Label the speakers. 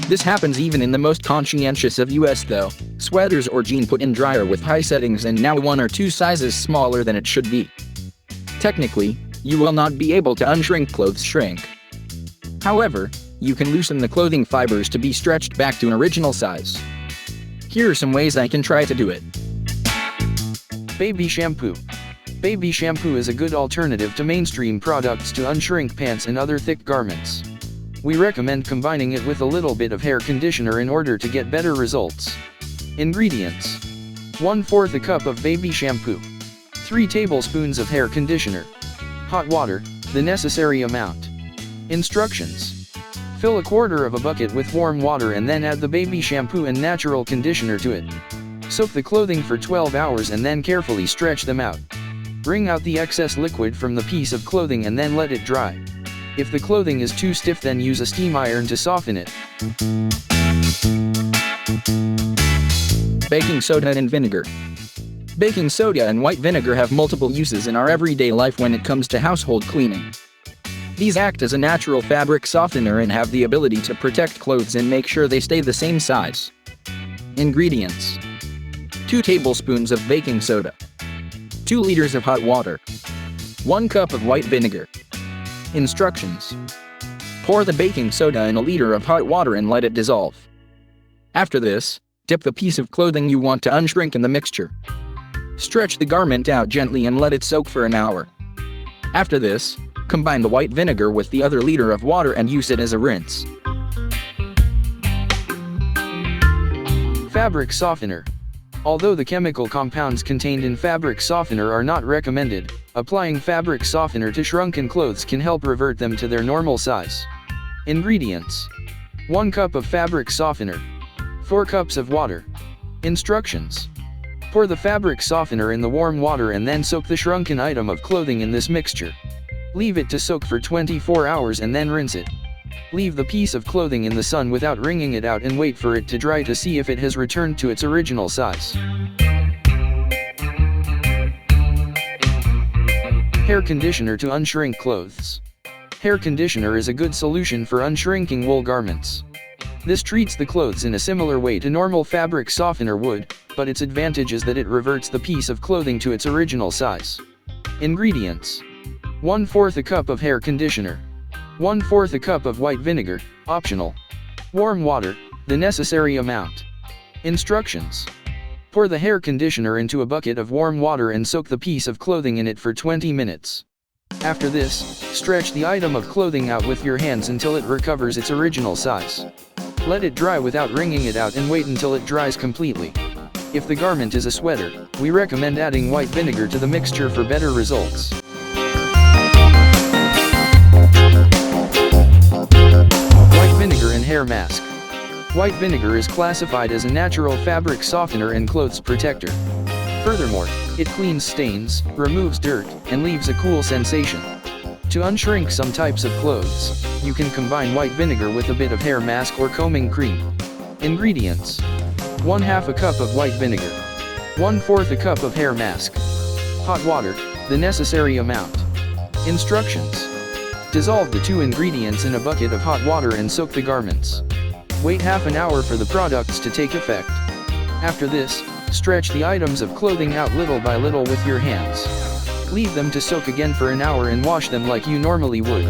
Speaker 1: This happens even in the most conscientious of us though. Sweaters or jean put in dryer with high settings and now 1 or 2 sizes smaller than it should be. Technically, you will not be able to unshrink clothes shrink. However, you can loosen the clothing fibers to be stretched back to an original size. Here are some ways I can try to do it.
Speaker 2: Baby shampoo. Baby shampoo is a good alternative to mainstream products to unshrink pants and other thick garments. We recommend combining it with a little bit of hair conditioner in order to get better results. Ingredients: 1/4 a cup of baby shampoo, 3 tablespoons of hair conditioner, hot water, the necessary amount. Instructions: fill a 1/4 of a bucket with warm water and then add the baby shampoo and natural conditioner to it. Soak the clothing for 12 hours and then carefully stretch them out. Wring out the excess liquid from the piece of clothing and then let it dry. If the clothing is too stiff, then use a steam iron to soften it.
Speaker 1: Baking soda and vinegar. Baking soda and white vinegar have multiple uses in our everyday life when it comes to household cleaning. These act as a natural fabric softener and have the ability to protect clothes and make sure they stay the same size. Ingredients: 2 tablespoons of baking soda, 2 liters of hot water, 1 cup of white vinegar. Instructions: pour the baking soda in a liter of hot water and let it dissolve. After this, dip the piece of clothing you want to unshrink in the mixture. Stretch the garment out gently and let it soak for an hour. After this, combine the white vinegar with the other liter of water and use it as a rinse.
Speaker 2: Fabric softener. Although the chemical compounds contained in fabric softener are not recommended, applying fabric softener to shrunken clothes can help revert them to their normal size. Ingredients: 1 cup of fabric softener, 4 cups of water. Instructions: pour the fabric softener in the warm water and then soak the shrunken item of clothing in this mixture. Leave it to soak for 24 hours and then rinse it. Leave the piece of clothing in the sun without wringing it out and wait for it to dry to see if it has returned to its original size. Hair conditioner to unshrink clothes. Hair conditioner is a good solution for unshrinking wool garments. This treats the clothes in a similar way to normal fabric softener would, but its advantage is that it reverts the piece of clothing to its original size. Ingredients: 1/4 a cup of hair conditioner, 1/4 a cup of white vinegar, optional. Warm water, the necessary amount. Instructions: pour the hair conditioner into a bucket of warm water and soak the piece of clothing in it for 20 minutes. After this, stretch the item of clothing out with your hands until it recovers its original size. Let it dry without wringing it out and wait until it dries completely. If the garment is a sweater, we recommend adding white vinegar to the mixture for better results. Vinegar and hair mask. White vinegar is classified as a natural fabric softener and clothes protector. Furthermore, it cleans stains, removes dirt, and leaves a cool sensation. To unshrink some types of clothes, you can combine white vinegar with a bit of hair mask or combing cream. Ingredients: 1/2 a cup of white vinegar, 1/4 a cup of hair mask, hot water, the necessary amount. Instructions: dissolve the 2 ingredients in a bucket of hot water and soak the garments. Wait half an hour for the products to take effect. After this, stretch the items of clothing out little by little with your hands. Leave them to soak again for an hour and wash them like you normally would.